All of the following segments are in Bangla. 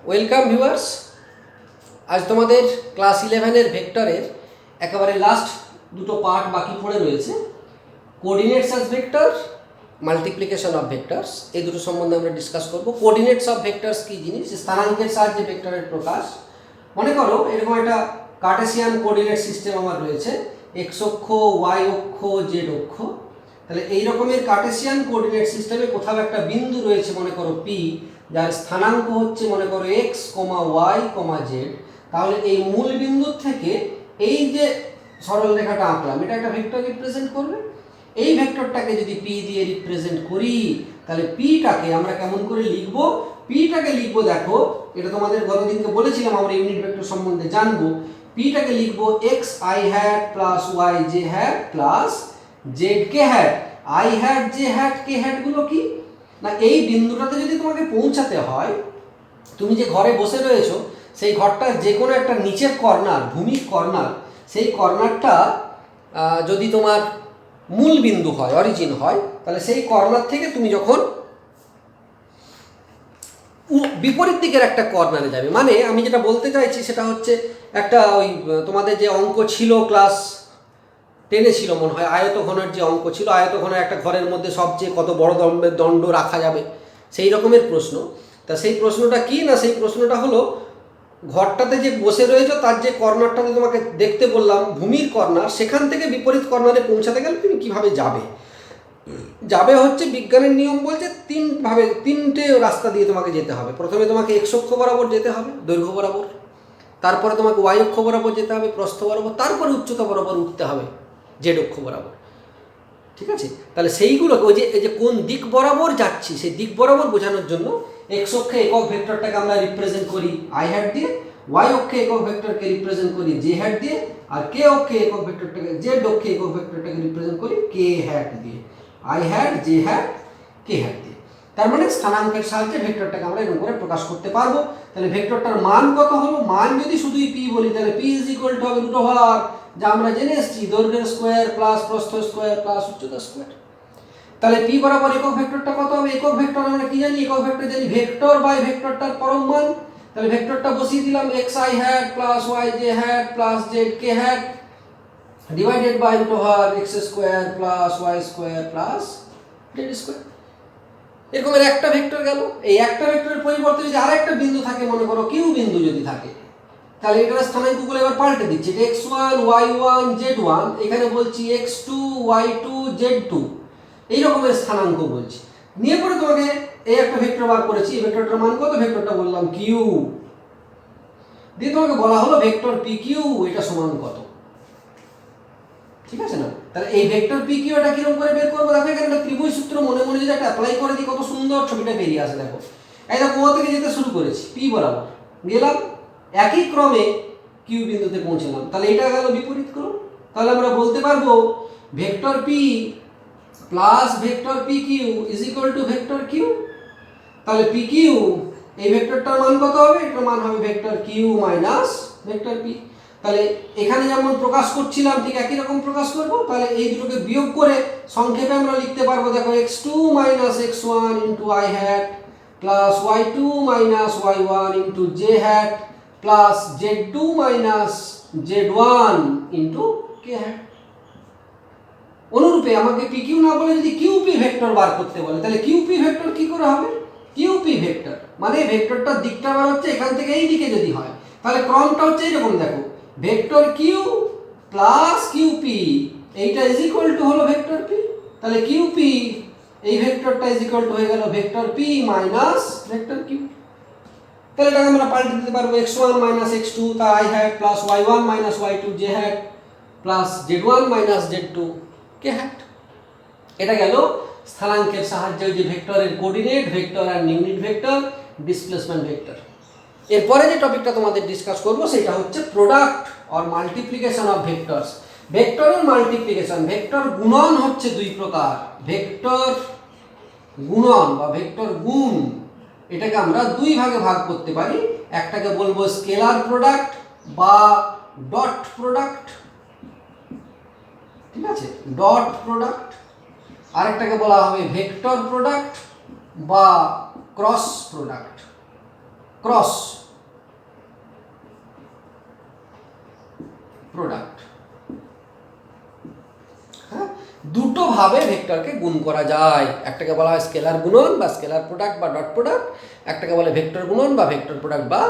Welcome viewers. আজ তোমাদের ক্লাস 11-এর ভেক্টরের একেবারে লাস্ট দুটো পার্ট বাকি পড়ে রয়েছে। Coordinates as vector, multiplication of vectors, এই দুটো সম্বন্ধে আমরা ডিসকাস করব। কোঅর্ডিনেটস অফ ভেক্টরস কী জিনিস? স্থানাঙ্কের সাহায্যে ভেক্টরের প্রকাশ। মনে করো এরকম একটা কার্টেসিয়ান কোঅর্ডিনেট সিস্টেম আমার রয়েছে, এক্স অক্ষ, ওয়াই অক্ষ, জেড অক্ষ। তাহলে এই রকমের কার্টেসিয়ান কোঅর্ডিনেট সিস্টেমে কোথাও একটা বিন্দু রয়েছে, মনে করো পি, যার স্থানাঙ্ক হচ্ছে মনে করো এক্স কমা ওয়াই কমা জেড। তাহলে এই মূল বিন্দুর থেকে এই যে সরল রেখাটা আঁকলাম, এটা একটা ভেক্টর রিপ্রেজেন্ট করবে। এই ভেক্টরটাকে যদি পি দিয়ে রিপ্রেজেন্ট করি, তাহলে পিটাকে আমরা কেমন করে লিখবো? পিটাকে লিখবো, দেখো এটা তোমাদের গতদিনকে বলেছিলাম, আমরা ইউনিট ভেক্টর সম্বন্ধে জানবো। পিটাকে লিখবো x i hat plus y j hat plus z k hat. I hat, j hat, k hat গুলো কি না, এই বিন্দুটাতে যদি তোমাকে পৌঁছাতে হয়, তুমি যে ঘরে বসে রয়েছো সেই ঘরটার যে কোনো একটা নিচের কর্নার, ভূমির কর্নার, সেই কর্নারটা যদি তোমার মূল বিন্দু হয়, অরিজিন হয়, তাহলে সেই কর্নার থেকে তুমি যখন বিপরীত দিকের একটা কর্নারে যাবে, মানে আমি যেটা বলতে চাইছি সেটা হচ্ছে একটা ওই তোমাদের যে অঙ্ক ছিল ক্লাস 10-এ ছিল মনে হয়, আয়তঘনের যে অঙ্ক ছিল, আয়তঘনের একটা ঘরের মধ্যে সবচেয়ে কত বড় দণ্ড রাখা যাবে, সেই রকমের প্রশ্ন। তা সেই প্রশ্নটা কি না, সেই প্রশ্নটা হলো ঘরটাতে যে বসে রয়েছে তার যে কর্নারটাতে তোমাকে দেখতে বললাম, ভূমির কর্নার, সেখান থেকে বিপরীত কর্নারে পৌঁছাতে গেলে তুমি কিভাবে যাবে? যাবে হচ্ছে বিজ্ঞানের নিয়ম বলছে তিনটে রাস্তা দিয়ে তোমাকে যেতে হবে। প্রথমে তোমাকে এক্স অক্ষ বরাবর যেতে হবে, দৈর্ঘ্য বরাবর। তারপরে তোমাকে ওয়াই অক্ষ বরাবর যেতে হবে, প্রস্থ বরাবর। তারপরে উচ্চতা বরাবর উঠতে হবে, জেড অক্ষ বরাবর। ঠিক আছে? তাহলে সেইগুলোকে ওই যে এই যে কোন দিক বরাবর যাচ্ছি, সেই দিক বরাবর বোঝানোর জন্য এক্স অক্ষে একক ভেক্টরটাকে আমরা রিপ্রেজেন্ট করি আই হ্যাট দিয়ে, ওয়াই অক্ষে একক ভেক্টরকে রিপ্রেজেন্ট করি জে হ্যাট দিয়ে, আর কে অক্ষে একক ভেক্টরটাকে, জেড অক্ষে একক ভেক্টরটাকে রিপ্রেজেন্ট করি কে হ্যাট দিয়ে, i hat, j hat, k hat দিয়ে। তার মানে স্থানাঙ্কের সাহায্যে ভেক্টরটাকে আমরা এরকম করে প্রকাশ করতে পারবো। তাহলে ভেক্টরটার মান কত হলো? মান যদি শুধুই পি বলি, তাহলে পি ইজ ইকুয়াল টু হবে রুট ওভার, যা আমরা জেনে এসেছি, দৈর্ঘ্যের স্কোয়ার প্লাস প্রস্থ স্কোয়ার প্লাস উচ্চতা স্কোয়ার। তাহলে পি বরাবর একক ভেক্টরটা কত হবে? একক ভেক্টর আমরা কি জানি? একক ভেক্টর জানি ভেক্টর বাই ভেক্টরটার পরম মান। তাহলে ভেক্টরটা বসিয়ে দিলাম x i hat plus y j hat plus z k hat divided by root over x square plus y square plus z square. এরকমের একটা ভেক্টর গেল। এই একটা ভেক্টরের পরিবর্তে যদি আরেকটা বিন্দু থাকে, মনে করো কিউ বিন্দু যদি থাকে, তাহলে এটার স্থানাঙ্কগুলো এবার পাল্টে দিচ্ছি। x1 y1 z1, এখানে বলছি x2 y2 z2, এই রকমের স্থানাঙ্ক বলছি। নিয়ে পরে তোমাকে এই একটা ভেক্টর বার করেছি, এই ভেক্টরটার মান কত? ভেক্টরটা বললাম কিউ, দিয়ে তোমাকে বলা হলো ভেক্টর পি কিউ এটা সমান কত। ঠিক আছে না? তাহলে এই ভেক্টর পি কিউ এটা কিরকম করে বের করবো? দেখো এখানে একটা ত্রিভুজ সূত্র মনে মনে যদি একটা অ্যাপ্লাই করে দিই, কত সুন্দর ছবিটা বেরিয়ে আসে। দেখো এই দেখো কোথা থেকে যেতে শুরু করেছি, পি বরাবর গেলাম, একই ক্রমে কিউ বিন্দুতে পৌঁছলাম। তাহলে এটা গেল বিপরীত ক্রম। তাহলে আমরা বলতে পারবো vector p plus vector p q is equal to vector q. তাহলে পি কিউ, এই ভেক্টরটার মান কত হবে? এটার মান হবে vector q minus vector p. তাহলে এখানে যেমন প্রকাশ করছিলাম ঠিক একই রকম প্রকাশ করব। তাহলে এই দুটোকে বিয়োগ করে সংক্ষেপে আমরা লিখতে পারবো, দেখো x2 minus x1 into I hat plus y2 minus y1 into J hat plus z2 minus z1 into K hat. অনুরূপে আমাকে পি কিউ না বলে যদি কিউপি ভেক্টর বার করতে বলে, তাহলে কিউপি ভেক্টর কি করে হবে? কিউপি ভেক্টর মানে ভেক্টরটার দিকটা বার হচ্ছে এখান থেকে এই দিকে যদি হয়, তাহলে ক্রমটা হচ্ছে এরকম। দেখো ভেক্টর কিউ প্লাস কিউপি, এইটা ইজ ইকুয়াল টু হলো ভেক্টর পি। তাহলে কিউপি, এই ভেক্টরটা ইজ ইকুয়াল টু হয়ে গেল vector p minus vector q. তাহলে এটাকে আমরা পাল্টে দিতে পারবো x1 মাইনাস x2 তা i hat plus y1 minus y2 j hat plus z1 minus z2 k hat. এটা গেল স্থানাঙ্কের সাহায্যে যে ভেক্টরের কোঅর্ডিনেট ভেক্টর আর ইউনিট ভেক্টর, ডিসপ্লেসমেন্ট ভেক্টর। এরপরে যে টপিকটা তোমাদের ডিসকাস করব সেটা হচ্ছে product or multiplication of vectors. ভেক্টরের মাল্টিপ্লিকেশন, ভেক্টর গুণন হচ্ছে দুই প্রকার, ভেক্টর গুণন বা ভেক্টর গুণ, এটাকে আমরা দুই ভাগে ভাগ করতে পারি। একটাকে বলবো স্কেলার প্রোডাক্ট বা ডট প্রোডাক্ট, ঠিক আছে, ডট প্রোডাক্ট। আরেকটাকে বলা হবে ভেক্টর প্রোডাক্ট বা ক্রস প্রোডাক্ট, ক্রস প্রোডাক্ট। হ্যাঁ, দুটো ভাবে ভেক্টরকে গুণ করা যায়। একটাকে বলা হয় স্কেলার গুণন বা স্কেলার প্রোডাক্ট বা ডট প্রোডাক্ট, একটাকে বলে ভেক্টর গুণন বা ভেক্টর প্রোডাক্ট বা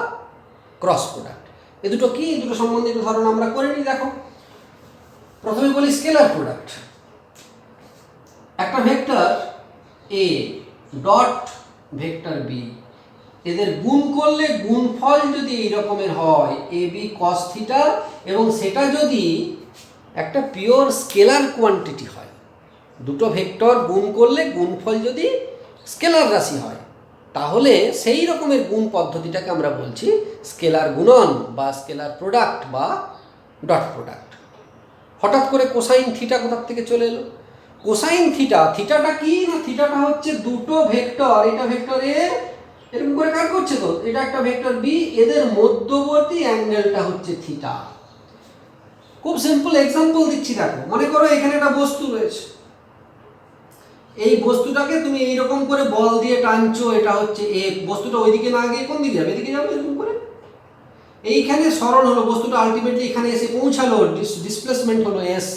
ক্রস প্রোডাক্ট। এই দুটো কি, এই দুটো সম্বন্ধে একটু ধারণা আমরা করে নিই। দেখো, প্রথমে বলি স্কেলার প্রোডাক্ট। একটা vector A dot vector B, এদের গুণ করলে গুণফল যদি এই রকমের হয় এ বি কস থিটা, এবং সেটা যদি একটা পিওর স্কেলার কোয়ান্টিটি হয়, দুটো ভেক্টর গুণ করলে গুণফল যদি স্কেলার রাশি হয়, তাহলে সেই রকমের গুণ পদ্ধতিটাকে আমরা বলছি স্কেলার গুণন বা স্কেলার প্রোডাক্ট বা ডট প্রোডাক্ট। হঠাৎ করে কোসাইন থিটা কোথার থেকে চলে এলো? কোসাইন থিটা, থিটাটা কি না, থিটাটা হচ্ছে দুটো ভেক্টর, এটা ভেক্টর এ এরকম করে কাজ করছে, তো এটা একটা ভেক্টর বি, এদের মধ্যবর্তী অ্যাঙ্গেলটা হচ্ছে থিটা। খুব সিম্পল এক্সাম্পল দিচ্ছি। দেখো, মনে করো এখানে একটা বস্তু রয়েছে, এই বস্তুটাকে তুমি এইরকম করে বল দিয়ে টানছো, এটা হচ্ছে এ, বস্তুটা ওইদিকে না গিয়ে কোন দিকে যাবে? এদিকে যাবে এরকম করে। এইখানে সরণ হলো, বস্তুটা আলটিমেটলি এখানে এসে পৌঁছালো, ডিসপ্লেসমেন্ট হলো এস,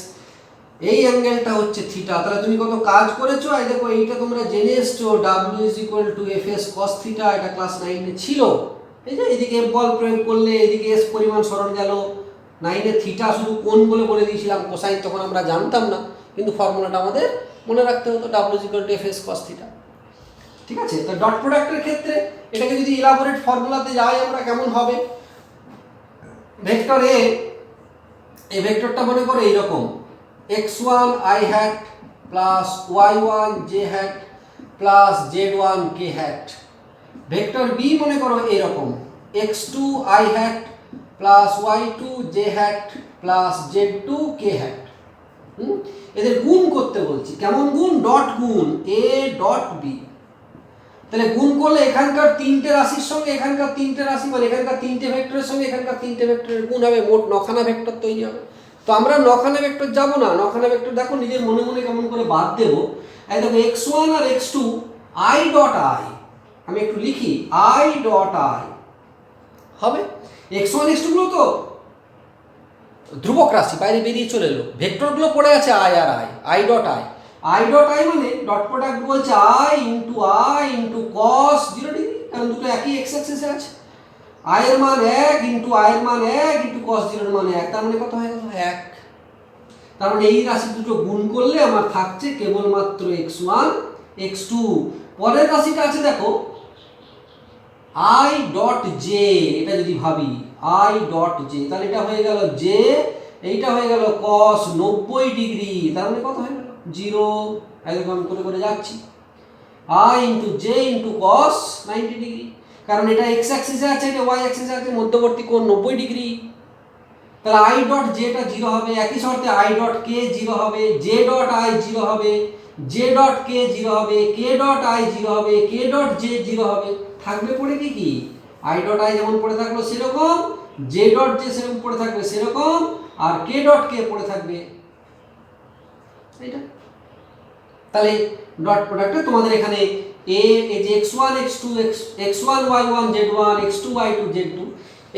এই অ্যাঙ্গেলটা হচ্ছে থিটা। তাহলে তুমি কত কাজ করেছো? এই দেখো, এইটা তোমরা জেনে এসছো, W is equal two F S cos theta, এটা ক্লাস 9-এ ছিল। এই যে এদিকে বল প্রয়োগ করলে এদিকে এস পরিমাণ সরণ গেল। 9-এ থিটা শুধু কোণ বলে দিয়েছিলাম, কোসাইন তখন আমরা জানতাম না, কিন্তু ফর্মুলাটা আমাদের মনে রাখতে হতো, W is equal two F S cos theta. ঠিক আছে? তো ডট প্রোডাক্টের ক্ষেত্রে এটাকে যদি ইলাবোরেট ফর্মুলাতে যাই আমরা, কেমন হবে? ভেক্টর এ, এই ভেক্টরটা মনে করো এইরকম, x1 i hat plus y1 j hat plus z1 k hat। Vector B মনে করো এইরকম, x2 i hat plus y2 j hat plus z2 k hat। এদের গুণ করতে বলছি। কেমন গুণ? ডট গুণ, a ডট বি। তাহলে গুণ করলে এখানকার তিনটে রাশির সঙ্গে এখানকার তিনটে রাশি, মানে এখানকার তিনটে ভেক্টরের সঙ্গে এখানকার তিনটে ভেক্টরের গুণ হবে, মোট 9খানা ভেক্টর তৈরি হবে। তো আমরা 9খানা ভেক্টর যাব না, 9খানা ভেক্টর দেখো নিজের মনে মনে কেমন করে বাদ দেবো। এই দেখো, x1 R x2 i dot i, আমি একটু লিখি, i ডট i হবে। x1 x2 গুলো তো ধ্রুবক রাশি, বাইরে বেরিয়ে চলে এলো, ভেক্টরগুলো পড়ে আছে i আর i dot i। i dot i মানে ডট প্রোডাক্ট বলছে i ইন্টু cos 0 ডিগ্রি, কারণ দুটো একই এক্স অ্যাক্সিসে আছে। i এর মান 1 ইন্টু i এর মান 1 ইন্টু cos 0 এর মান 1, তার মানে কত হয়ে গেল? 1। তার মানে এই রাশি দুটো গুণ করলে আমার থাকছে কেবলমাত্র x1 x2। পরের রাশিটা আছে দেখো i ডট j, এটা যদি ভাবি i ডট j, তাহলে এটা হয়ে গেল j, এইটা হয়ে গেল cos 90 ডিগ্রি, তার মানে কত হয়ে গেল? 0। এরকম করে করে যাচ্ছি, i into j into cos 90 degree, কারণ এটা x অ্যাক্সিসে আছে, এটা y অ্যাক্সিসে আছে, মধ্যবর্তী কোণ 90 ডিগ্রি। তাহলে i ডট j টা 0 হবে, একই শর্তে i ডট k 0 হবে, j ডট i 0 হবে, j ডট k 0 হবে, k ডট i 0 হবে, k ডট j 0 হবে। থাকবে পড়ে কি কি? i ডট i যেমন পড়ে থাকলো সেরকম, j ডট j সেরকম পড়ে থাকবে সেরকম, আর k ডট k পড়ে থাকবে এটা। তাহলে ডট প্রোডাক্টে তোমাদের এখানে a, এই যে x1 x2 x1 y1 z1 x2 y2 z2,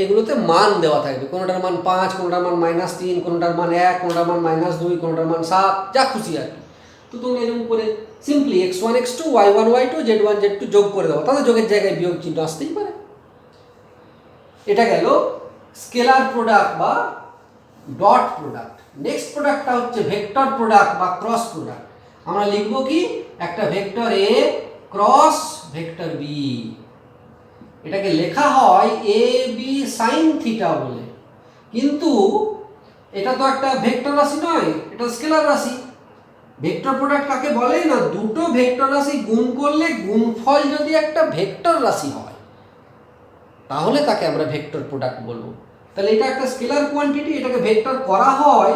এগুলোতে মান দেওয়া থাকবে, কোনোটার মান 5, কোনোটার মান -3, কোনোটার মান 1, কোনোটার মান -2, কোনোটার মান 7, যা খুশি আর কি। তো তোমরা এরকম করে simply x1 x2 y1 y2 z1 z2 যোগ করে দাও, তাহলে যোগের জায়গায় বিয়োগ চিহ্ন আসতেই পারে। এটা গেল স্কেলার প্রোডাক্ট বা ডট প্রোডাক্ট। নেক্সট প্রোডাক্টটা হচ্ছে ভেক্টর প্রোডাক্ট বা ক্রস প্রোডাক্ট। আমরা লিখব কি? একটা ভেক্টর এ ক্রস ভেক্টর বি, এটাকে লেখা হয় এ বি সাইন থিটা বলে, কিন্তু এটা তো একটা ভেক্টর রাশি নয়, এটা স্কেলার রাশি। ভেক্টর প্রোডাক্ট কাকে বলে না, দুটো ভেক্টর রাশি গুণ করলে গুণফল যদি একটা ভেক্টর রাশি হয় তাহলে তাকে আমরা ভেক্টর প্রোডাক্ট বলবো। তাহলে এটা একটা স্কেলার কোয়ান্টিটি, এটাকে ভেক্টর করা হয়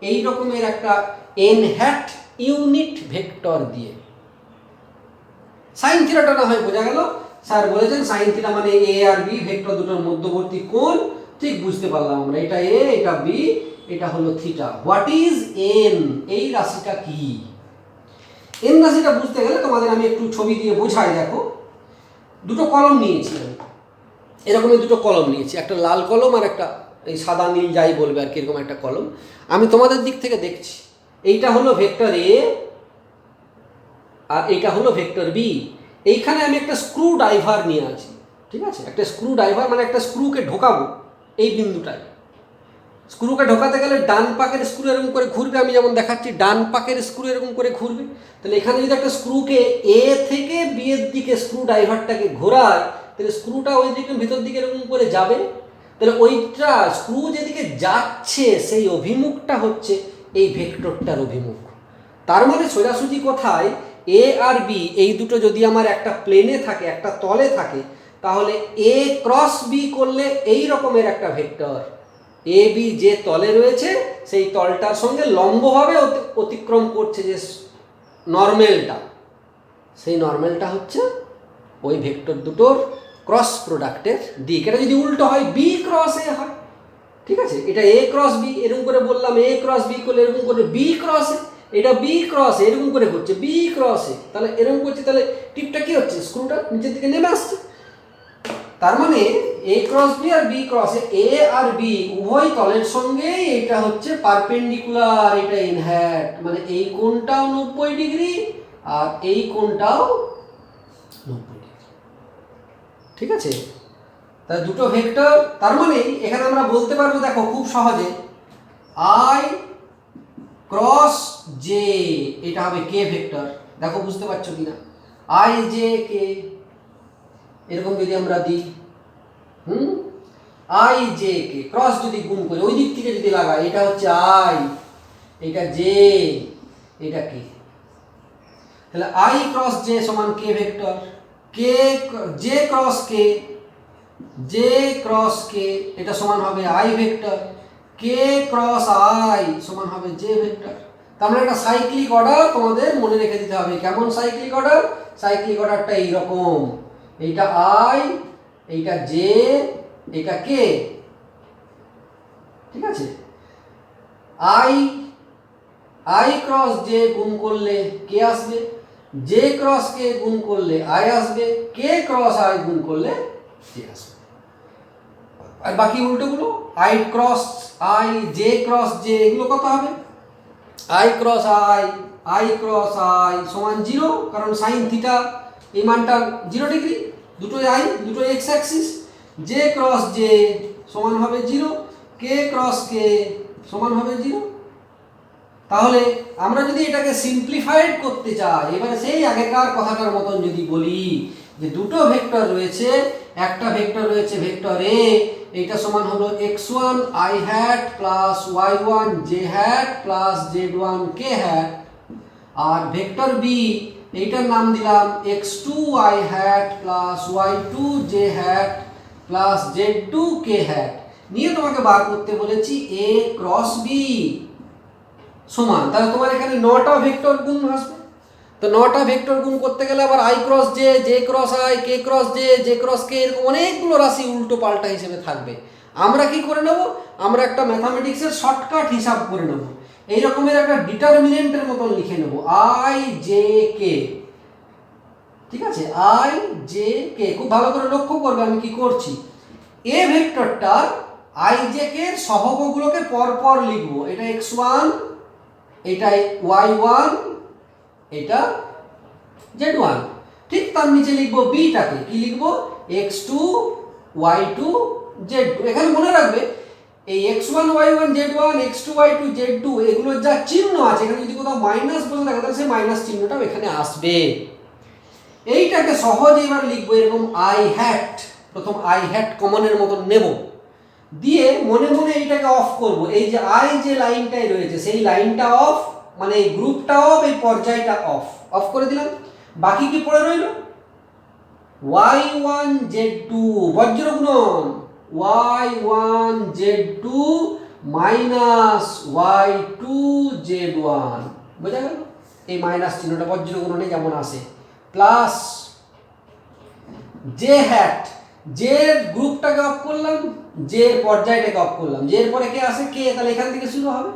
এই রকমের একটা n হ্যাট ইউনিট ভেক্টর দিয়ে। সাইন থিটাটা না হয় বোঝা গেল, স্যার বলেছেন সাইন থিটা মানে এ আর বি ভেক্টর দুটোর মধ্যবর্তী কোণ, ঠিক বুঝতে পারলাম আমরা, এটা এ এটা বি, এটা হলো থিটা। What is an? এই রাশিটা কি? এন রাশিটা বুঝতে গেলে তোমাদের আমি একটু ছবি দিয়ে বোঝাই। দেখো, দুটো কলম নিয়েছি আমি, এরকমই দুটো কলম নিয়েছি, একটা লাল কলম আর একটা এই সাদা নীল যাই বলবে আর কি, এরকম একটা কলম। আমি তোমাদের দিক থেকে দেখছি, এইটা হলো ভেক্টর এ আর এইটা হলো ভেক্টর বি। এইখানে আমি একটা স্ক্রু ড্রাইভার নিয়ে আছি, ঠিক আছে, একটা স্ক্রু ড্রাইভার মানে একটা স্ক্রুকে ঢোকাবো এই বিন্দুটায়। স্ক্রুকে ঢোকাতে গেলে ডান পাকের স্ক্রু এরকম করে ঘুরবে, আমি যেমন দেখাচ্ছি ডান পাকের স্ক্রু এরকম করে ঘুরবে। তাহলে এখানে যদি একটা স্ক্রুকে এ থেকে বি এর দিকে স্ক্রু ড্রাইভারটাকে ঘোরায়, তাহলে স্ক্রুটা ওই দিকে ভিতর দিকে এরকম করে যাবে। তাহলে ওইটা স্ক্রু যেদিকে যাচ্ছে সেই অভিমুখটা হচ্ছে এই ভেক্টরটার অভিমুখ। তার মানে সোজাসুজি কথায় এ আর বি এই দুটো যদি আমার একটা প্লেনে থাকে, একটা তলে থাকে, তাহলে এ ক্রস বি করলে এই রকমের একটা ভেক্টর এ বি যে তলে রয়েছে সেই তলটার সঙ্গে লম্বভাবে অতিক্রম করছে যে নর্মেলটা, সেই নর্মেলটা হচ্ছে ওই ভেক্টর দুটোর ক্রস প্রোডাক্টের দিক। এটা যদি উল্টো হয় বি ক্রস এ হয়, ঠিক আছে, এটা এ ক্রস বি এরকম করে বললাম, এ ক্রস বি করলে এরকম করে বি ক্রস এ, এটা বি ক্রস এ এরকম করে করছে বি ক্রস এ, তাহলে এরকম করছে, তাহলে টিপটা কি হচ্ছে, স্ক্রুটা নিচের দিকে নেমে আসছে। তার মানে এ ক্রস বি আর বি ক্রস এ আর বি উভয় তলের সঙ্গে এটা হচ্ছে পারপেন্ডিকুলার, এটা ইনহ্যাট, মানে এই কোণটাও 90 ডিগ্রি আর এই কোণটাও 90 ডিগ্রি, ঠিক আছে। তাহলে দুটো ভেক্টর, তার মানে এখানে আমরা বলতে পারবো, দেখো খুব সহজে, আই ক্রস জে এটা হবে কে ভেক্টর। দেখো বুঝতে পারছো কিনা, আই জে কে এরকম যদি আমরা দিই, আই জে কে ক্রস যদি গুণ করি ওই দিক থেকে যদি লাগাই, এটা হচ্ছে আই, এটা জে, এটা কে, তাহলে আই ক্রস জে সমান K vector, K J cross K, J cross K এটা সমান হবে I vector, K cross I সমান হবে জে ভেক্টর। তার মানে একটা সাইক্লিক অর্ডার তোমাদের মনে রেখে দিতে হবে। কেমন সাইক্লিক অর্ডার? সাইক্লিক অর্ডারটা এইরকম, এইটা আই, এইটা জে, এটা কে, ঠিক আছে। আই আই ক্রস জে গুণ করলে কে আসবে, জে ক্রস কে গুণ করলে আই আসবে, কে ক্রস আই গুণ করলে জে আসবে। আর বাকি উল্টোগুলো I cross I, J cross J, এগুলো কত হবে, I cross I cross I সমান 0, কারণ সাইন থিটা এই মানটা 0 ডিগ্রি, দুটোই আই, দুটো x Axis. J cross J সমান হবে 0, কে ক্রস কে সমান হবে 0। তাহলে আমরা যদি এটাকে সিম্পলিফাইড করতে চাই, এবারে সেই আগেকার কথাটার মতন যদি বলি যে দুটো ভেক্টর রয়েছে, একটা ভেক্টর রয়েছে ভেক্টর এ, এইটা সমান হলো x1 i hat plus y1 j hat plus z1 k hat, আর ভেক্টর বি এইটার নাম দিলাম x2 i hat plus y2 j hat plus z2 k hat, নিয়ে তোমাকে বার করতে বলেছি a ক্রস বি সমান, তাহলে তোমার এখানে 9টা ভেক্টর গুণ আসবে। তো 9টা ভেক্টর গুণ করতে গেলে আবার I cross J, J cross I, K cross J, J cross কে, এরকম অনেকগুলো রাশি উল্টো পাল্টা হিসেবে থাকবে। আমরা কি করে নেব, আমরা একটা ম্যাথামেটিক্সের শর্টকাট হিসাব করে নেব, এই রকমের একটা ডিটারমিনেন্টের মতন লিখে নেব আই জে কে, ঠিক আছে, আই জে কে। খুব ভালো করে লক্ষ্য করবে আমি কি করছি, এ ভেক্টরটার আই জে কে সহগগুলোকে পরপর লিখবো, এটা x1, এটা y1, এটা z1, ঠিক তার নিচে লিখবো বিটাকে, কি লিখবো, x2 y2 z2। এখানে মনে রাখবে এই x1 y1 z1, x2 y2 z2 এগুলোর যা চিহ্ন আছে, এখানে যদি কোথাও মাইনাস বসে থাকে তাহলে সেই মাইনাস চিহ্নটাও এখানে আসবে। এইটাকে সহজে এবার লিখবো এরকম আই হ্যাট, প্রথম আই হ্যাট কমনের মতন নেব, দিয়ে মনে মনে এইটাকে অফ করব, এই যে আই যে লাইনটাই রয়েছে সেই লাইনটা অফ, মানে এই গ্রুপটা অফ, এই পর্যায়টা অফ, অফ করে দিলাম। বাকি কি পড়ে রইল, y1 z2 বজ্র গুণন y1 z2 minus y2 z1, বোঝা গেল, এই মাইনাস চিহ্নটা বজ্র গুণনে যেমন আসে, প্লাস জে হ্যাট, জে গ্রুপটাকে অফ করলাম, জে পর্যায়টাকে অফ করলাম, জে এর পরে কে আসে কে, তাহলে এখান থেকে শুরু হবে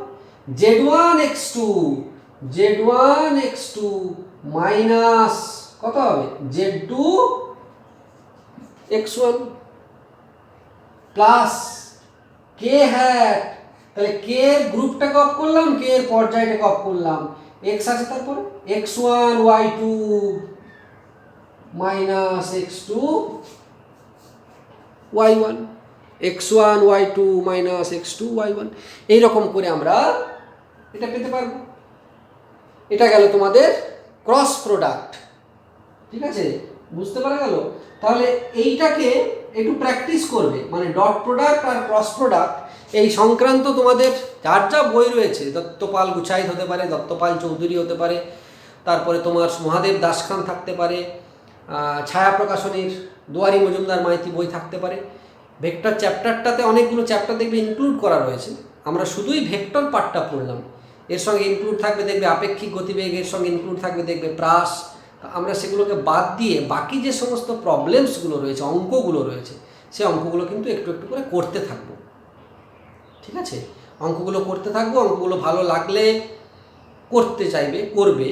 z1 x2, z1 x2 minus কত হবে z2 x1 প্লাস কে হ্যাট, তাহলে কে এর গ্রুপটাকে অফ করলাম, কে এর পর্যায়টাকে অফ করলাম, এক্স আছে তারপরে x1 y2 minus x2 y1, x1 y2 minus x2 y1, এইরকম করে আমরা এটা পেতে পারবো। এটা গেল তোমাদের ক্রস প্রোডাক্ট, ঠিক আছে, বুঝতে পারা গেল। তাহলে এইটাকে একটু প্র্যাকটিস করবে, মানে ডট প্রোডাক্ট আর ক্রস প্রোডাক্ট এই সংক্রান্ত তোমাদের যার যা বই রয়েছে, দত্তপাল গুছাইত হতে পারে, দত্তপাল চৌধুরী হতে পারে, তারপরে তোমার মহাদেব দাসখান থাকতে পারে, ছায়া প্রকাশনীর দুয়ারি মজুমদার মাইতি বই থাকতে পারে। ভেক্টর চ্যাপ্টারটাতে অনেকগুলো চ্যাপ্টার দেখবে ইনক্লুড করা রয়েছে, আমরা শুধুই ভেক্টর পার্টটা পড়লাম। এর সঙ্গে ইনক্লুড থাকবে দেখবে আপেক্ষিক গতিবেগ, এর সঙ্গে ইনক্লুড থাকবে দেখবে প্রাস। আমরা সেগুলোকে বাদ দিয়ে বাকি যে সমস্ত প্রবলেমসগুলো রয়েছে, অঙ্কগুলো রয়েছে, সেই অঙ্কগুলো কিন্তু একটু একটু করে করতে থাকবো, ঠিক আছে। অঙ্কগুলো করতে থাকবো, অঙ্কগুলো ভালো লাগলে করতে চাইবে, করবে,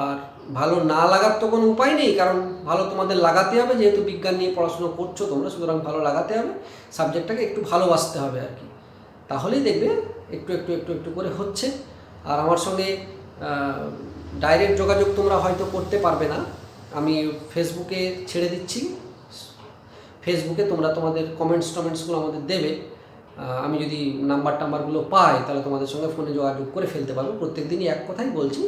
আর ভালো না লাগার তো কোনো উপায় নেই, কারণ ভালো তোমাদের লাগাতে হবে, যেহেতু বিজ্ঞান নিয়ে পড়াশোনা করছো তোমরা, সুতরাং ভালো লাগাতে হবে, সাবজেক্টটাকে একটু ভালোবাসতে হবে আর কি, তাহলেই দেখবে একটু একটু একটু একটু করে হচ্ছে। আর আমার সঙ্গে ডাইরেক্ট যোগাযোগ তোমরা হয়তো করতে পারবে না, আমি ফেসবুকে ছেড়ে দিচ্ছি, ফেসবুকে তোমরা তোমাদের টমেন্টসগুলো আমাদের দেবে, আমি যদি নাম্বারগুলো পাই তাহলে তোমাদের সঙ্গে ফোনে যোগাযোগ করে ফেলতে পারবো। প্রত্যেক দিনই এক কথাই বলছি,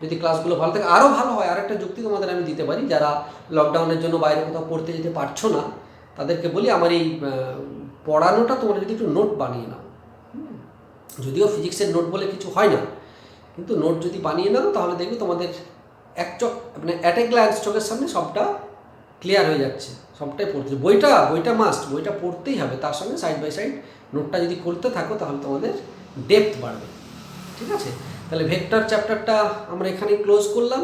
যদি ক্লাসগুলো ভালো থাকে আরও ভালো হয়। আরেকটা যুক্তি তোমাদের আমি দিতে পারি, যারা লকডাউনের জন্য বাইরে কোথাও পড়তে যেতে পারছো না, তাদেরকে বলি আমার এই পড়ানোটা তোমরা যদি একটু নোট বানিয়ে নাও, যদিও ফিজিক্সের নোট বলে কিছু হয় না, কিন্তু নোট যদি বানিয়ে নাও তাহলে দেখবে তোমাদের মানে অ্যাট এ গ্ল্যান্স চোখের সামনে সবটা ক্লিয়ার হয়ে যাচ্ছে, সবটাই পড়তে। বইটা মাস্ট, বইটা পড়তেই হবে, তার সঙ্গে সাইড বাই সাইড নোটটা যদি করতে থাকো তাহলে তোমাদের ডেপথ বাড়বে, ঠিক আছে। তাহলে ভেক্টর চ্যাপ্টারটা আমরা এখানেই ক্লোজ করলাম।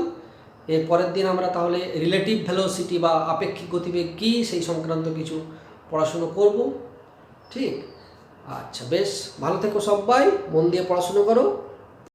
এর পরের দিন আমরা তাহলে রিলেটিভ ভেলোসিটি বা আপেক্ষিক গতিবেগ কী সেই সংক্রান্ত কিছু পড়াশুনো করব, ঠিক। আচ্ছা, বেশ ভালো থেকো সবাই, মন দিয়ে পড়াশুনো করো।